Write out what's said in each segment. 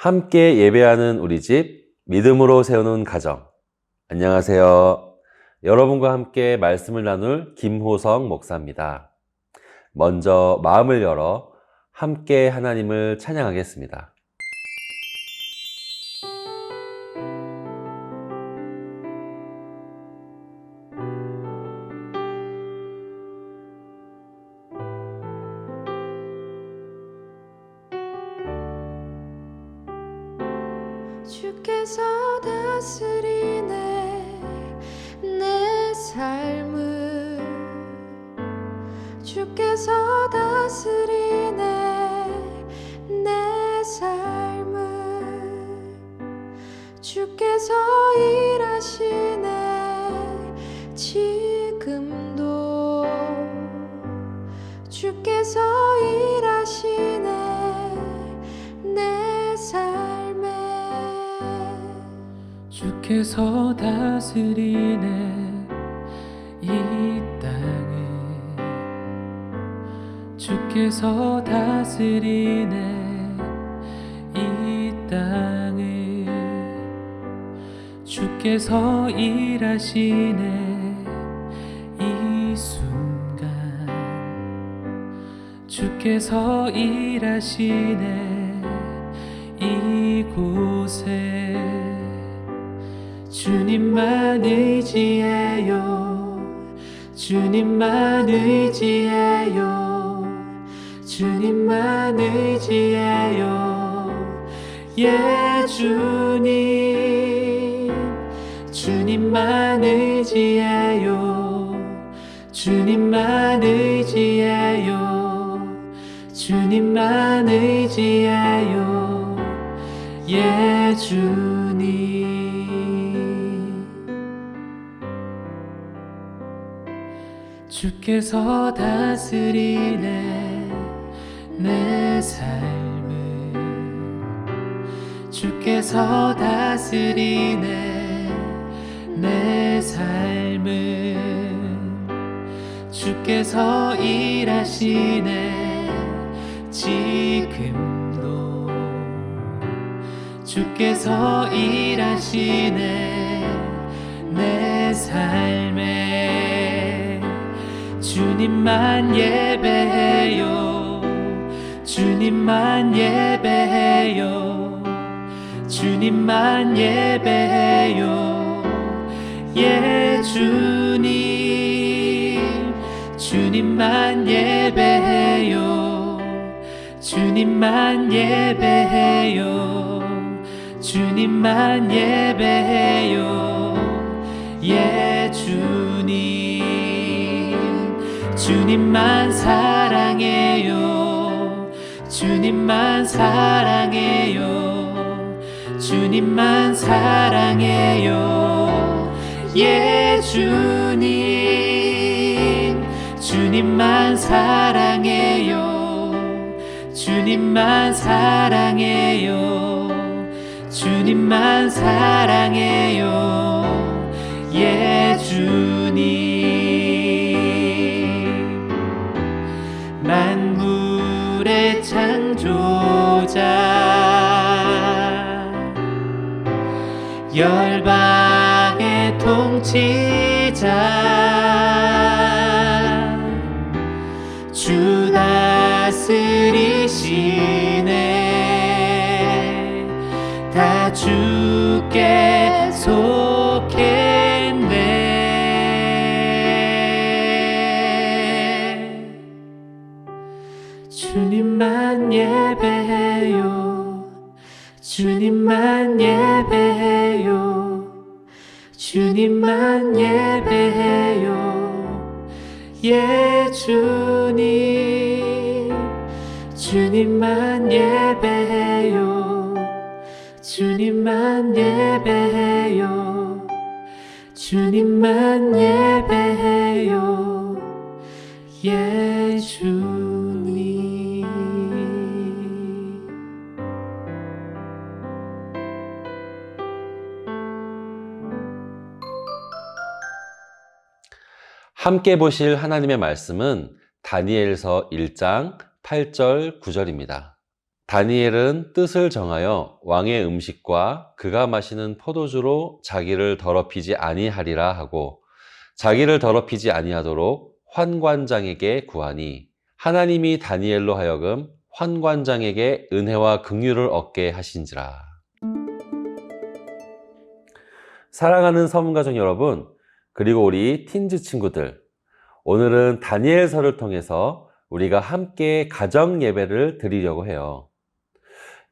함께 예배하는 우리 집, 믿음으로 세우는 가정. 안녕하세요. 여러분과 함께 말씀을 나눌 김호성 목사입니다. 먼저 마음을 열어 함께 하나님을 찬양하겠습니다. 주께서 다스리네 내 삶을 주께서 다스리네 내 삶을 주께서 일하시네 지금도 주께서 일하시네 내 삶에 주께서 다스리네 이 땅을 주께서 다스리네 이 땅을 주께서 일하시네 이 순간 주께서 일하시네 이곳에 주님만 의지해요 주님만 의지해요 주님만 의지해요 예 주님 주님만 의지해요 주님만 의지해요 주님만 의지해요 예 주님 주께서 다스리네 내 삶을 주께서 다스리네 내 삶을 주께서 일하시네 지금도 주께서 일하시네 내 삶에 주님만 예배해요 주님만 예배해요 주님만 예배해요 예 주님 주님만 예배해요 주님만 예배해요 주님만 예배해요 예 주님 주님만 사랑해요 주님만 사랑해요 주님만 사랑해요 예 주님 주님만 사랑해요 주님만 사랑해요 주님만 사랑해요 예 주님 만물의 창조자 열방의 통치자 주 다스리시네 다 주께 속했네 주님만 예배해요 주님만 예배해요 주님만 예배해요 예 주님 주님만 예배해요 주님만 예배해요 주님만 예배해요 예 주님 함께 보실 하나님의 말씀은 다니엘서 1장 8절 9절입니다. 다니엘은 뜻을 정하여 왕의 음식과 그가 마시는 포도주로 자기를 더럽히지 아니하리라 하고 자기를 더럽히지 아니하도록 환관장에게 구하니 하나님이 다니엘로 하여금 환관장에게 은혜와 긍휼을 얻게 하신지라. 사랑하는 서문가족 여러분, 그리고 우리 틴즈 친구들, 오늘은 다니엘서를 통해서 우리가 함께 가정 예배를 드리려고 해요.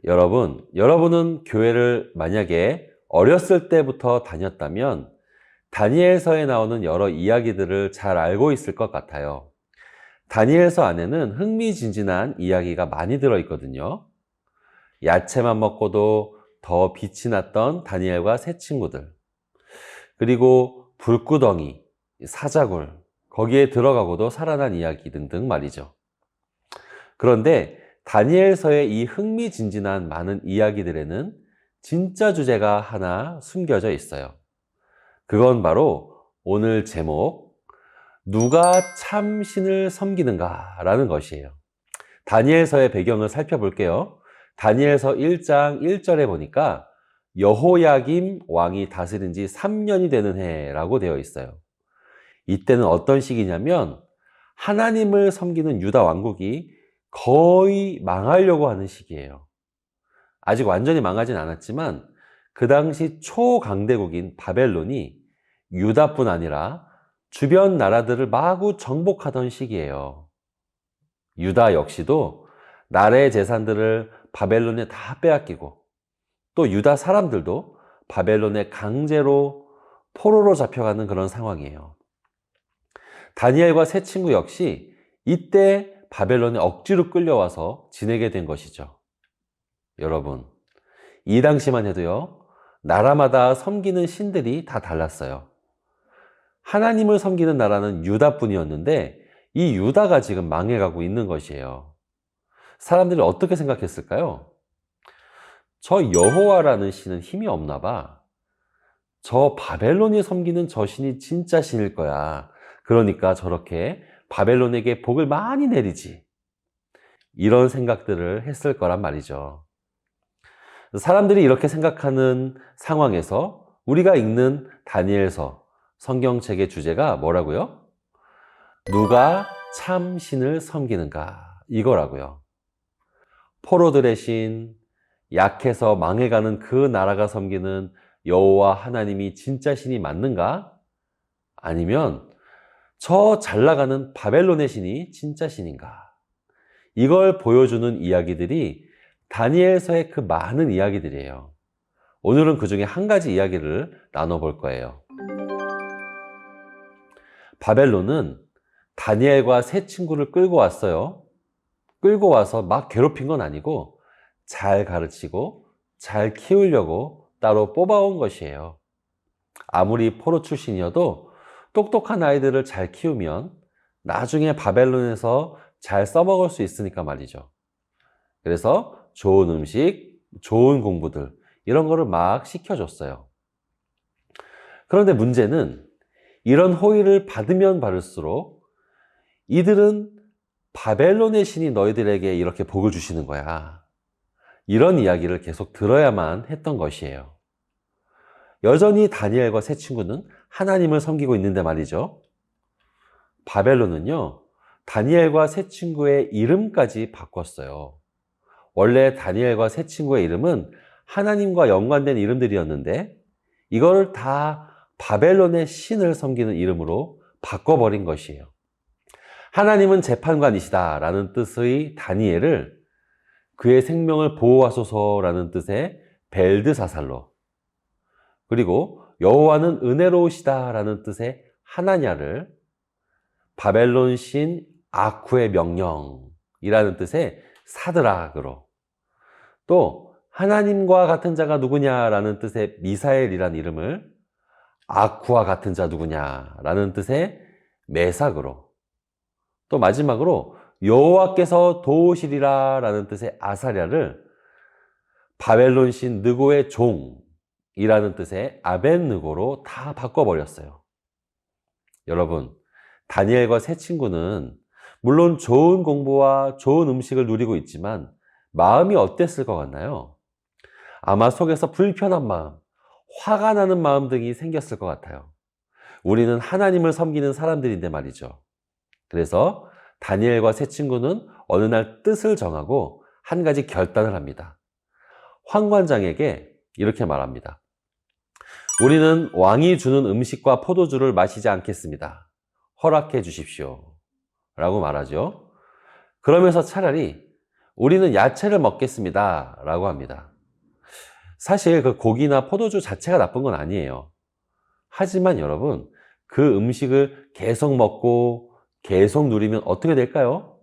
여러분은 교회를 만약에 어렸을 때부터 다녔다면 다니엘서에 나오는 여러 이야기들을 잘 알고 있을 것 같아요. 다니엘서 안에는 흥미진진한 이야기가 많이 들어있거든요. 야채만 먹고도 더 빛이 났던 다니엘과 세 친구들, 그리고 불구덩이, 사자굴, 거기에 들어가고도 살아난 이야기 등등 말이죠. 그런데 다니엘서의 이 흥미진진한 많은 이야기들에는 진짜 주제가 하나 숨겨져 있어요. 그건 바로 오늘 제목, 누가 참 신을 섬기는가 라는 것이에요. 다니엘서의 배경을 살펴볼게요. 다니엘서 1장 1절에 보니까 여호야김 왕이 다스린 지 3년이 되는 해라고 되어 있어요. 이때는 어떤 시기냐면 하나님을 섬기는 유다 왕국이 거의 망하려고 하는 시기예요. 아직 완전히 망하진 않았지만 그 당시 초강대국인 바벨론이 유다뿐 아니라 주변 나라들을 마구 정복하던 시기예요. 유다 역시도 나라의 재산들을 바벨론에 다 빼앗기고 또 유다 사람들도 바벨론에 강제로 포로로 잡혀가는 그런 상황이에요. 다니엘과 세 친구 역시 이때 바벨론에 억지로 끌려와서 지내게 된 것이죠. 여러분, 이 당시만 해도요, 나라마다 섬기는 신들이 다 달랐어요. 하나님을 섬기는 나라는 유다뿐이었는데 이 유다가 지금 망해가고 있는 것이에요. 사람들이 어떻게 생각했을까요? 저 여호와라는 신은 힘이 없나 봐. 저 바벨론이 섬기는 저 신이 진짜 신일 거야. 그러니까 저렇게 바벨론에게 복을 많이 내리지. 이런 생각들을 했을 거란 말이죠. 사람들이 이렇게 생각하는 상황에서 우리가 읽는 다니엘서 성경책의 주제가 뭐라고요? 누가 참 신을 섬기는가? 이거라고요. 포로들의 신, 약해서 망해가는 그 나라가 섬기는 여호와 하나님이 진짜 신이 맞는가? 아니면 저 잘나가는 바벨론의 신이 진짜 신인가? 이걸 보여주는 이야기들이 다니엘서의 그 많은 이야기들이에요. 오늘은 그 중에 한 가지 이야기를 나눠볼 거예요. 바벨론은 다니엘과 세 친구를 끌고 왔어요. 끌고 와서 막 괴롭힌 건 아니고 잘 가르치고 잘 키우려고 따로 뽑아온 것이에요. 아무리 포로 출신이어도 똑똑한 아이들을 잘 키우면 나중에 바벨론에서 잘 써먹을 수 있으니까 말이죠. 그래서 좋은 음식, 좋은 공부들 이런 거를 막 시켜줬어요. 그런데 문제는 이런 호의를 받으면 받을수록 이들은 바벨론의 신이 너희들에게 이렇게 복을 주시는 거야. 이런 이야기를 계속 들어야만 했던 것이에요. 여전히 다니엘과 세 친구는 하나님을 섬기고 있는데 말이죠. 바벨론은요, 다니엘과 세 친구의 이름까지 바꿨어요. 원래 다니엘과 세 친구의 이름은 하나님과 연관된 이름들이었는데 이걸 다 바벨론의 신을 섬기는 이름으로 바꿔버린 것이에요. 하나님은 재판관이시다 라는 뜻의 다니엘을 그의 생명을 보호하소서라는 뜻의 벨드사살로, 그리고 여호와는 은혜로우시다 라는 뜻의 하나냐를 바벨론 신 아쿠의 명령이라는 뜻의 사드락으로, 또 하나님과 같은 자가 누구냐라는 뜻의 미사엘이라는 이름을 아쿠와 같은 자 누구냐라는 뜻의 메삭으로, 또 마지막으로 여호와께서 도우시리라 라는 뜻의 아사랴를 바벨론 신 느고의 종이라는 뜻의 아벤느고로 다 바꿔버렸어요. 여러분, 다니엘과 세 친구는 물론 좋은 공부와 좋은 음식을 누리고 있지만 마음이 어땠을 것 같나요? 아마 속에서 불편한 마음, 화가 나는 마음 등이 생겼을 것 같아요. 우리는 하나님을 섬기는 사람들인데 말이죠. 그래서 다니엘과 세 친구는 어느 날 뜻을 정하고 한 가지 결단을 합니다. 환관장에게 이렇게 말합니다. 우리는 왕이 주는 음식과 포도주를 마시지 않겠습니다. 허락해 주십시오. 라고 말하죠. 그러면서 차라리 우리는 야채를 먹겠습니다. 라고 합니다. 사실 그 고기나 포도주 자체가 나쁜 건 아니에요. 하지만 여러분, 그 음식을 계속 먹고 계속 누리면 어떻게 될까요?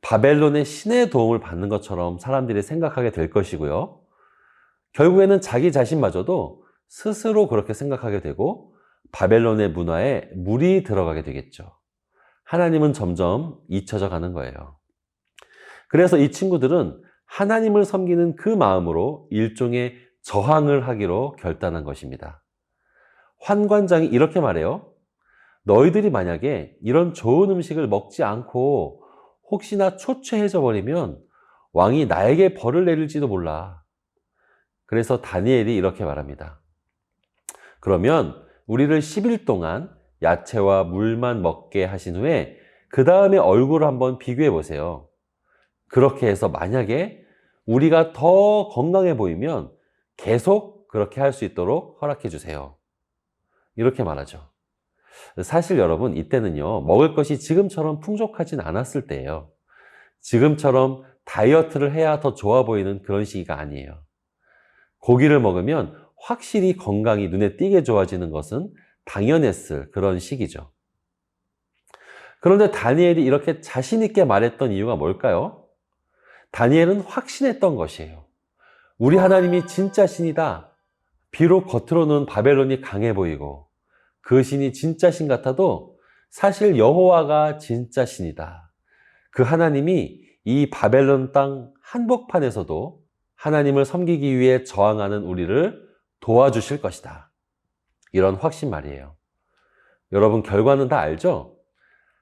바벨론의 신의 도움을 받는 것처럼 사람들이 생각하게 될 것이고요. 결국에는 자기 자신마저도 스스로 그렇게 생각하게 되고 바벨론의 문화에 물이 들어가게 되겠죠. 하나님은 점점 잊혀져 가는 거예요. 그래서 이 친구들은 하나님을 섬기는 그 마음으로 일종의 저항을 하기로 결단한 것입니다. 환관장이 이렇게 말해요. 너희들이 만약에 이런 좋은 음식을 먹지 않고 혹시나 초췌해져 버리면 왕이 나에게 벌을 내릴지도 몰라. 그래서 다니엘이 이렇게 말합니다. 그러면 우리를 10일 동안 야채와 물만 먹게 하신 후에 그 다음에 얼굴을 한번 비교해 보세요. 그렇게 해서 만약에 우리가 더 건강해 보이면 계속 그렇게 할 수 있도록 허락해 주세요. 이렇게 말하죠. 사실 여러분, 이때는요, 먹을 것이 지금처럼 풍족하진 않았을 때예요. 지금처럼 다이어트를 해야 더 좋아 보이는 그런 시기가 아니에요. 고기를 먹으면 확실히 건강이 눈에 띄게 좋아지는 것은 당연했을 그런 시기죠. 그런데 다니엘이 이렇게 자신 있게 말했던 이유가 뭘까요? 다니엘은 확신했던 것이에요. 우리 하나님이 진짜 신이다. 비록 겉으로는 바벨론이 강해 보이고 그 신이 진짜 신 같아도 사실 여호와가 진짜 신이다. 그 하나님이 이 바벨론 땅 한복판에서도 하나님을 섬기기 위해 저항하는 우리를 도와주실 것이다. 이런 확신 말이에요. 여러분, 결과는 다 알죠?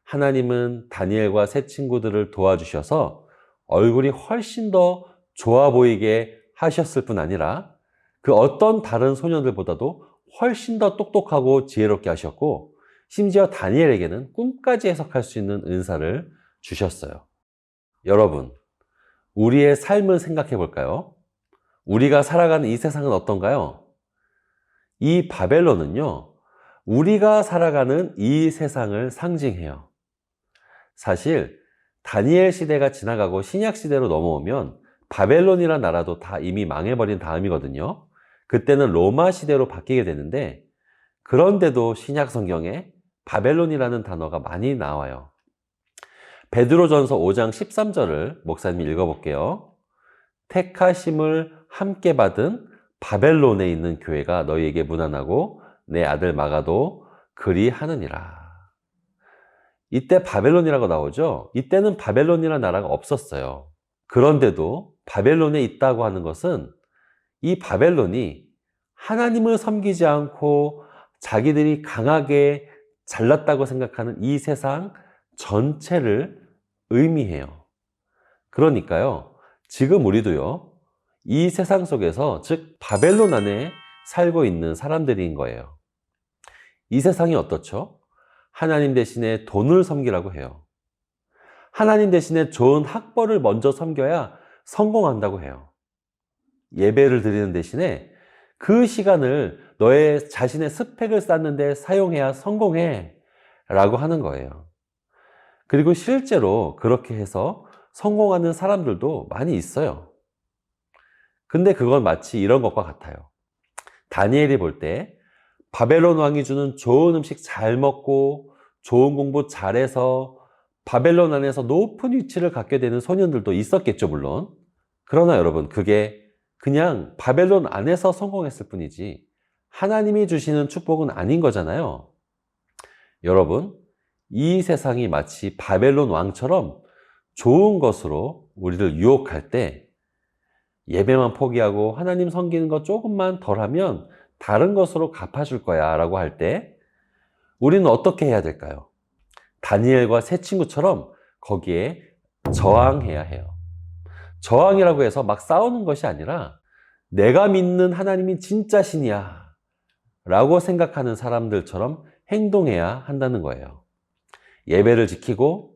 하나님은 다니엘과 세 친구들을 도와주셔서 얼굴이 훨씬 더 좋아 보이게 하셨을 뿐 아니라 그 어떤 다른 소년들보다도 훨씬 더 똑똑하고 지혜롭게 하셨고, 심지어 다니엘에게는 꿈까지 해석할 수 있는 은사를 주셨어요. 여러분, 우리의 삶을 생각해 볼까요? 우리가 살아가는 이 세상은 어떤가요? 이 바벨론은요, 우리가 살아가는 이 세상을 상징해요. 사실 다니엘 시대가 지나가고 신약 시대로 넘어오면 바벨론이라는 나라도 다 이미 망해버린 다음이거든요. 그때는 로마 시대로 바뀌게 되는데, 그런데도 신약 성경에 바벨론이라는 단어가 많이 나와요. 베드로전서 5장 13절을 목사님이 읽어볼게요. 택하심을 함께 받은 바벨론에 있는 교회가 너희에게 문안하고 내 아들 마가도 그리하느니라. 이때 바벨론이라고 나오죠. 이때는 바벨론이라는 나라가 없었어요. 그런데도 바벨론에 있다고 하는 것은 이 바벨론이 하나님을 섬기지 않고 자기들이 강하게 잘났다고 생각하는 이 세상 전체를 의미해요. 그러니까요, 지금 우리도요, 이 세상 속에서, 즉 바벨론 안에 살고 있는 사람들인 거예요. 이 세상이 어떻죠? 하나님 대신에 돈을 섬기라고 해요. 하나님 대신에 좋은 학벌을 먼저 섬겨야 성공한다고 해요. 예배를 드리는 대신에 그 시간을 너의 자신의 스펙을 쌓는 데 사용해야 성공해 라고 하는 거예요. 그리고 실제로 그렇게 해서 성공하는 사람들도 많이 있어요. 근데 그건 마치 이런 것과 같아요. 다니엘이 볼 때 바벨론 왕이 주는 좋은 음식 잘 먹고 좋은 공부 잘해서 바벨론 안에서 높은 위치를 갖게 되는 소년들도 있었겠죠, 물론. 그러나 여러분, 그게 그냥 바벨론 안에서 성공했을 뿐이지 하나님이 주시는 축복은 아닌 거잖아요. 여러분, 이 세상이 마치 바벨론 왕처럼 좋은 것으로 우리를 유혹할 때 예배만 포기하고 하나님 섬기는 거 조금만 덜 하면 다른 것으로 갚아줄 거야 라고 할 때 우리는 어떻게 해야 될까요? 다니엘과 세 친구처럼 거기에 저항해야 해요. 저항이라고 해서 막 싸우는 것이 아니라 내가 믿는 하나님이 진짜 신이야 라고 생각하는 사람들처럼 행동해야 한다는 거예요. 예배를 지키고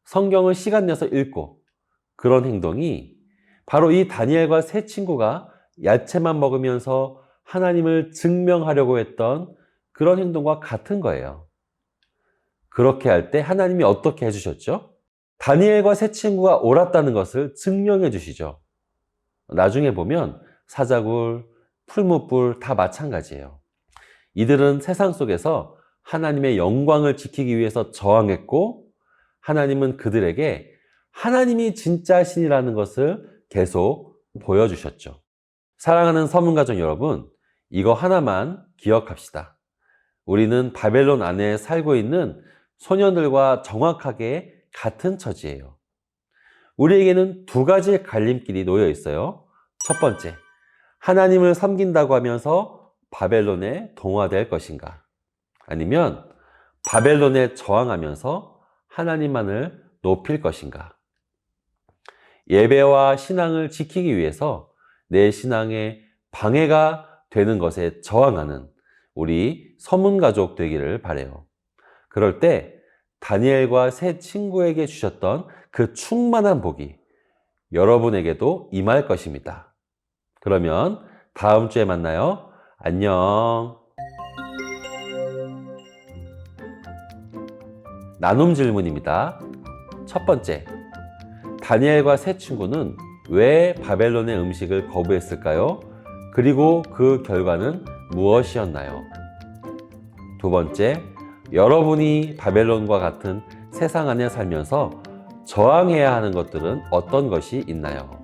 성경을 시간 내서 읽고 그런 행동이 바로 이 다니엘과 세 친구가 야채만 먹으면서 하나님을 증명하려고 했던 그런 행동과 같은 거예요. 그렇게 할 때 하나님이 어떻게 해주셨죠? 다니엘과 세 친구가 옳았다는 것을 증명해 주시죠. 나중에 보면 사자굴, 풀무불 다 마찬가지예요. 이들은 세상 속에서 하나님의 영광을 지키기 위해서 저항했고 하나님은 그들에게 하나님이 진짜 신이라는 것을 계속 보여주셨죠. 사랑하는 서문가족 여러분, 이거 하나만 기억합시다. 우리는 바벨론 안에 살고 있는 소년들과 정확하게 같은 처지예요. 우리에게는 두 가지의 갈림길이 놓여 있어요. 첫 번째, 하나님을 섬긴다고 하면서 바벨론에 동화될 것인가? 아니면 바벨론에 저항하면서 하나님만을 높일 것인가? 예배와 신앙을 지키기 위해서 내 신앙에 방해가 되는 것에 저항하는 우리 서문가족 되기를 바라요. 그럴 때 다니엘과 세 친구에게 주셨던 그 충만한 복이 여러분에게도 임할 것입니다. 그러면 다음 주에 만나요. 안녕. 나눔 질문입니다. 첫 번째, 다니엘과 세 친구는 왜 바벨론의 음식을 거부했을까요? 그리고 그 결과는 무엇이었나요? 두 번째, 여러분이 바벨론과 같은 세상 안에 살면서 저항해야 하는 것들은 어떤 것이 있나요?